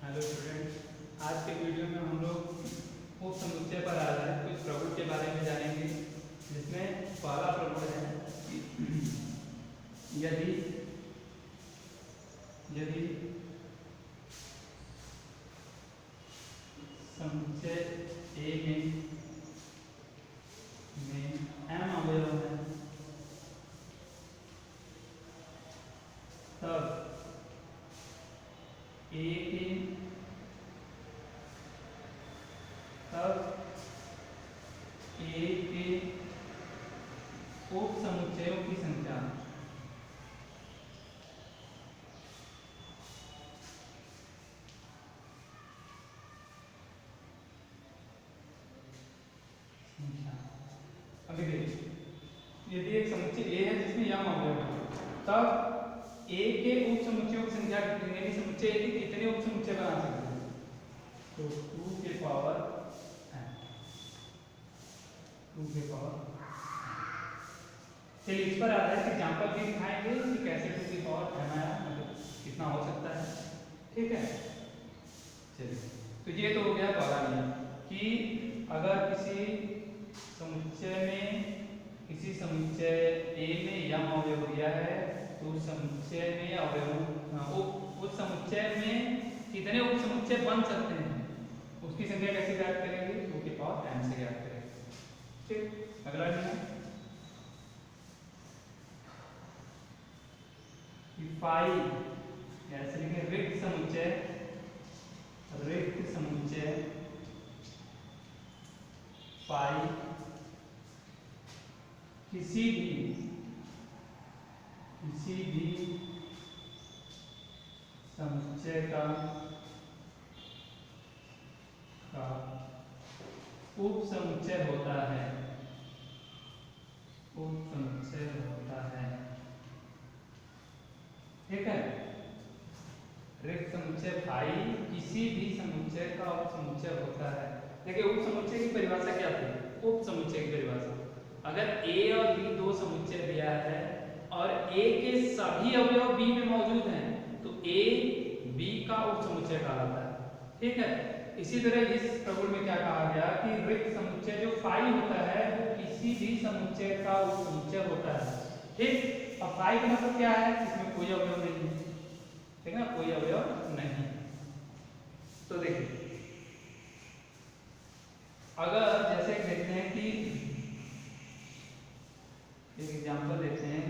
Hello student, आज के video में हम लोग उप समुच्चय पर आधारित कुछ प्रगुण के बारे में जानेंगे, जिसमें पहला प्रगुण है यदि यदि समुच्चय ए में m अवयव है तब ए के उप समुच्चयों की संख्या अभी देखिए, यदि एक समुच्चय ए है जिसमें m अवयव है तब ए के उप समुच्चयों की संख्या कितनी है? समुच्चय ए के कितने उप समुच्चय बना सकते हैं? तो 2 के पावर चलिए इस पर आधारित एग्जांपल भी दिखाएंगे कि कैसे 2 की पावर मतलब कितना हो सकता है। ठीक है, चलिए तो ये तो हो गया पहला नियम कि अगर किसी समुच्चय ए में m अवयव दिया है तो उस समुच्चय में उस समुच्चय में कितने उप समुच्चय बन सकते हैं उसकी संख्या कैसे ज्ञात करेंगे? 2 की पावर n से ज्ञात करेंगे। ठीक, अगला नियम फाई ऐसे लिखे रिक्त समुच्चय फाई किसी भी समुच्चय का उप समुच्चय होता है ठीक है, रिक्त समुच्चय फाई किसी भी समुच्चय का उप समुच्चय होता है। देखिए उप समुच्चय की परिभाषा क्या थी? उप समुच्चय की परिभाषा, अगर ए और बी दो समुच्चय दिया है और ए के सभी अवयव बी में मौजूद हैं तो ए बी का उप समुच्चय कहलाता है। ठीक है, इसी तरह इस प्रगुण में क्या कहा गया कि रिक्त समुच्चय जो फाई होता है वो किसी भी समुच्चय का उप समुच्चय होता है। ठीक, अब फाई का मतलब क्या है? इसमें कोई अवयव नहीं है, ठीक है ना, कोई अवयव नहीं। तो देखिए अगर जैसे कहते हैं कि एक एग्जांपल देते हैं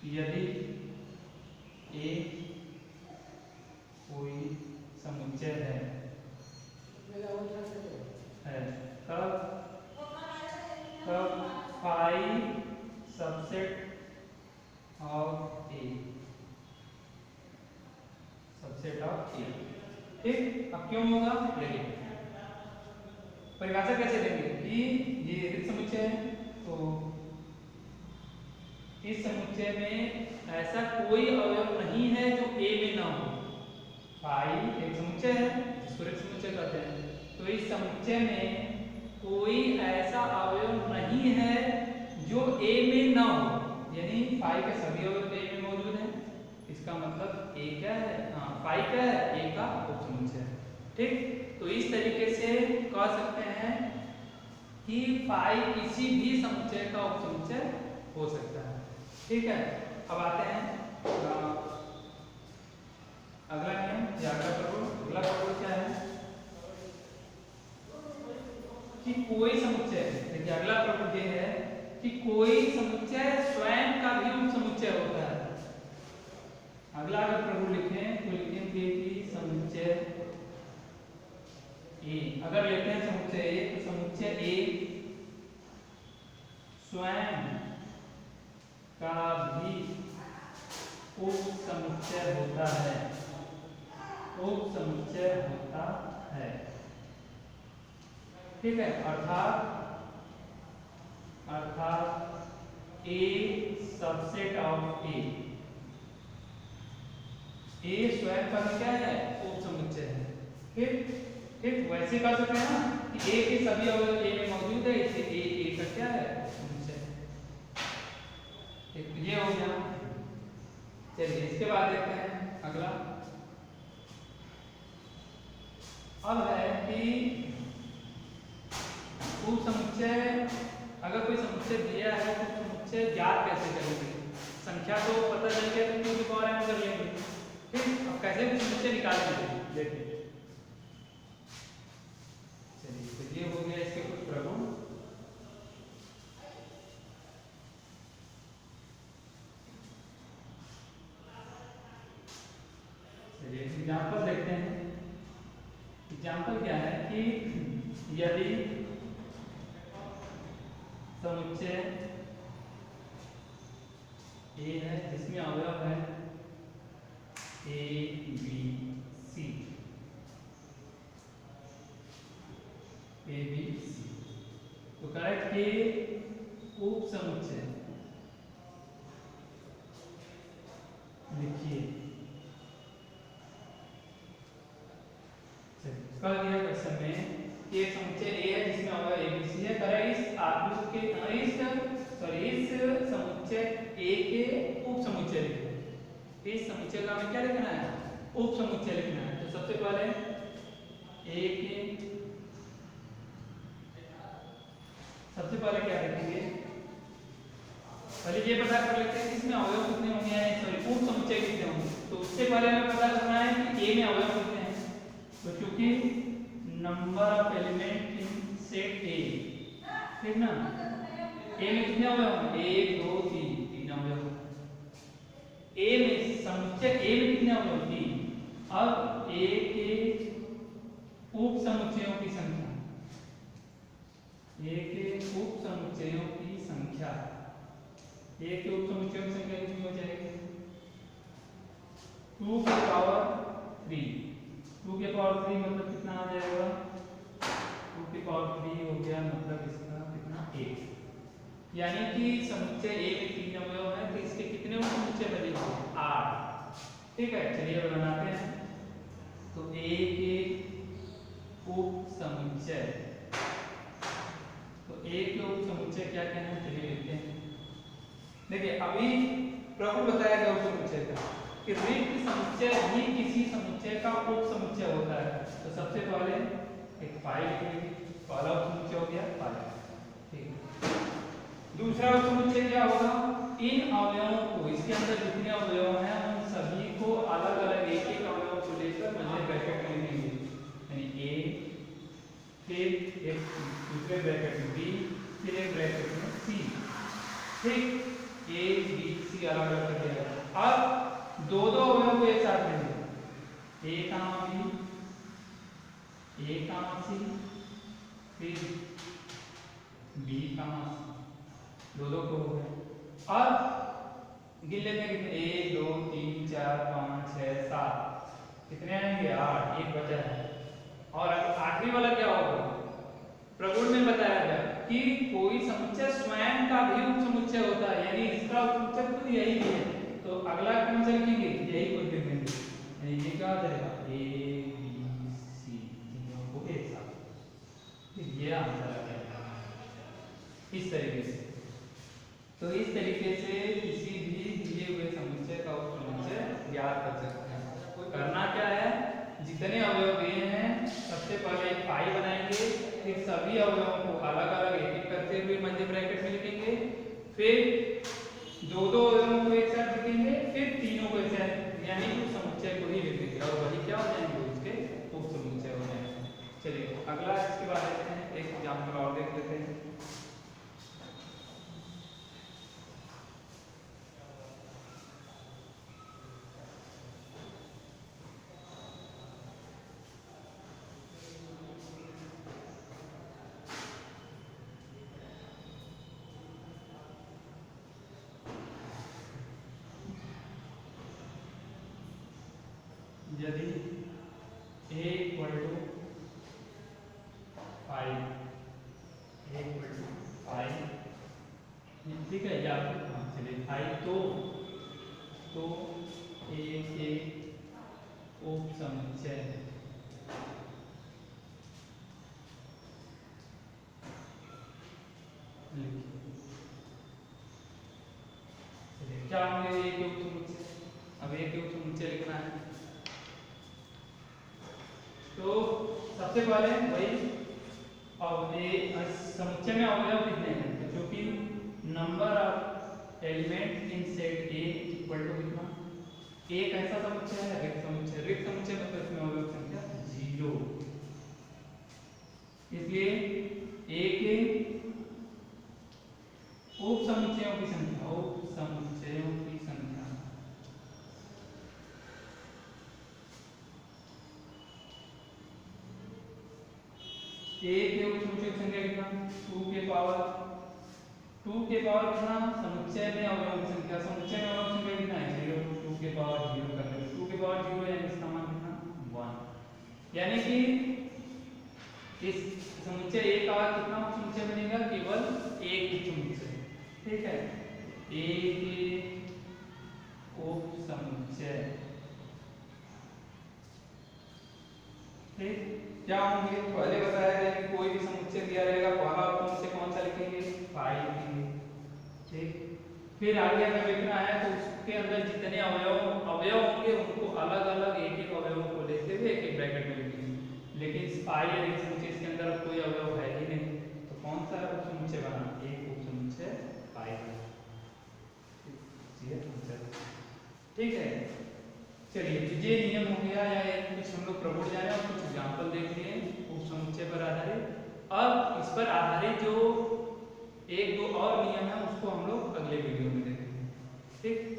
कि यदि ए कोई समुच्चय है तब फाई सबसेट ऑफ ए ठीक, अब क्यों होगा? देखिए परिभाषा कैसे देंगे कि ये रिक्त समुच्चय है तो इस समुच्चय में ऐसा कोई अवयव नहीं है जो ए में ना हो। फाई एक समुच्चय है जिसको रिक्त समुच्चय कहते हैं, तो इस समुच्चय में कोई ऐसा अवयव नहीं है जो ए में ना हो, यानी फाई के सभी अवयव ए में मौजूद हैं। इसका मतलब ए क्या है? हाँ, फाई क्या है? ए का उप समुच्चय है। ठीक, तो इस तरीके से कह सकते हैं कि फाई किसी भी समुच्चय का उप समुच्चय हो सकता है। ठीक है, अब आते हैं अगला नियम या अगला प्रगुण क्या है कि कोई समुच्चय, देखिए अगला प्रगुण ये है कि कोई समुच्चय स्वयं का भी उप समुच्चय होता है। अगला अगर प्रगुण लिखें तो लिखेंगे कि समुच्चय ए, अगर लेते हैं समुच्चय ए तो समुच्चय ए स्वयं का भी उप समुच्चय होता है। ठीक है, अर्थात ए सबसेट ऑफ ए स्वयं का क्या है? उप समुच्चय है। ठीक, वैसे कह सकते हैं ना कि ए के सभी अवयव ए में मौजूद है, इसलिए ए का क्या है? समुच्चय। ठीक, ये हो गया। चलिए इसके बाद देखते हैं अगला अब है कि उप समुच्चय, अगर कोई समुच्चय दिया है तो समुच्चय ज्ञात कैसे करेंगे? संख्या तो पता चल गया तो 2 की पावर m कर लेंगे, फिर अब कैसे समुच्चय निकालेंगे देखिए। चलिए तो ये हो गया इसके कुछ प्रगुण। चलिए एग्जाम्पल देखते हैं। एग्जाम्पल क्या है कि यदि समुच्चय ए है जिसमें अवयव है A B C, A B C, तो करेक्ट के उप समुच्चय लिखिए। कह दिया क्वेश्चन में कि एक समुच्चय ए है जिसमें अवयव ए बी सी है, करें इस आकृति के इस समुच्चय ए के उप समुच्चय लिखिए। इस समुच्चय का हमें क्या लिखना है? उप समुच्चय लिखना है। तो सबसे पहले ए के, सबसे पहले क्या लिखेंगे? पहले ये पता कर लेते हैं कि इसमें अवयव कितने होंगे, सॉरी उप समुच्चय कितने होंगे। तो उससे पहले हमें पता करना है कि ए में अवयव कितने हैं। तो चूंकि number of element in set ए, ठीक ना, ए में कितने अवयव हैं? 1 2 3, 3 अवयव। ए में समुच्चय ए में कितने अवयव? 3। अब ए के उप समुच्चयों की संख्या, ए के उप समुच्चयों की संख्या, ए के उप समुच्चयों की संख्या कितनी हो जाएगी? 2 की पावर 3। 2 की पावर 3 मतलब कितना आ जाएगा? 2 की पावर 3 हो गया, मतलब इसका कितना? 1। यानी कि समुच्चय ए में 3 अवयव है, तो इसके कितने उप समुच्चय बनेंगे? 8। ठीक है, चलिए अब बनाते हैं। तो ए के उप समुच्चय, तो ए के उप समुच्चय क्या क्या है चलिए लिखते हैं। देखिए अभी प्रगुण बताया गया उप समुच्चय का कि रिक्त समुच्चय ही किसी समुच्चय का उप समुच्चय होता है। तो सबसे पहले एक फाइल लिखेंगे, पहला उप समुच्चय हो गया फाइल, ठीक। दूसरा उप समुच्चय क्या होगा? इन अवयवों को, इसके अंदर जितने अवयव हैं उन सभी को अलग अलग एक एक अवयव को लेकर मध्य ब्रैकेट में लिखेंगे, यानी ए, फिर एक दूसरे ब्रैकेट में बी, फिर एक ब्रैकेट में सी, ठीक। ए बी सी अलग अलग कर दिया। अब दो दो अवयव को एक साथ लेंगे, ए कामा बी, ए कामा सी, फिर बी कामा सी, दो दो को हो गए। अब गिन लेते हैं कितने? 1 2 3 4 5 6 7, कितने आएंगे? 8, एक बचा है। और आखिरी वाला क्या होगा? प्रगुण में बताया गया कि कोई समुच्चय स्वयं का भी उप समुच्चय होता है, यानी इसका उप समुच्चय खुद यही भी है। तो अगला कौन सा लिखेंगे? यही खुद लिखेंगे, यानी ये क्या हो जाएगा? ए बी सी, तीनों को एक साथ, ये आंसर आ जाएगा इस तरीके से। तो इस तरीके से किसी भी दिए हुए समुच्चय का उप समुच्चय ज्ञात कर सकते हैं। करना क्या है? जितने अवयव दिए हैं सबसे पहले एक पाई बनाएंगे, फिर सभी अवयवों को अलग अलग एक एक करते हुए मध्य ब्रैकेट में लिखेंगे, फिर दो दो अवयवों को एक साथ लिखेंगे, फिर तीनों को एक साथ, यानी उस समुच्चय को ही लिखेंगे और वही क्या हो जाएंगे? उसके उप समुच्चय हो जाएंगे। चलिए अगला इसके बाद देखते हैं, एक एग्जाम्पल और देख लेते हैं। यदि a equal to 5, a equal to 5, ठीक है, या चलिए 5, तो a के उप समुच्चय लिखिए। चलिए क्या होंगे a के उप समुच्चय? अब a के उप समुच्चय लिखना है, तो सबसे पहले वही अब समुच्चय में अवयव कितने हैं, तो चूंकि number of element in set A equal to कितना, एक ऐसा समुच्चय है रिक्त समुच्चय, रिक्त समुच्चय मतलब इसमें अवयव संख्या 0, इसलिए ए के उप समुच्चयों की संख्या, उप समुच्चयों की संख्या ए के उप समुच्चयों की संख्या कितना, 2 के पावर कितना, समुच्चय में अवयवों की संख्या, समुच्चय में अवयवों की संख्या कितना है 0, 2 के पावर 0 कर लो, 2 के पावर 0 यानी इसका मान कितना 1, यानी कि इस समुच्चय ए का कितना उप समुच्चय बनेगा, केवल एक उप समुच्चय, ठीक है, ए के उप समुच्चय, ठीक, क्या होंगे, पहले बताया गया कि कोई भी समुच्चय दिया रहेगा पहला उप समुच्चय कौन सा लिखेंगे, फाई लिखेंगे, ठीक, फिर आगे हमें देखना है तो उसके अंदर जितने अवयव होंगे उनको अलग अलग एक एक अवयवों को लेते हुए एक एक ब्रैकेट में लिखेंगे, लेकिन फाई या रिक्त समुच्चय इसके अंदर कोई अवयव है ही नहीं, तो कौन सा उप समुच्चय बना, एक उप समुच्चय फाई, ठीक है। चलिए तो ये नियम हो गया, या एक कुछ हम लोग प्रभुड़ जाने और कुछ एग्जाम्पल देख लिए उप समुच्चय पर आधारित। अब इस पर आधारित जो एक दो और नियम है उसको हम लोग अगले वीडियो में देखेंगे, ठीक।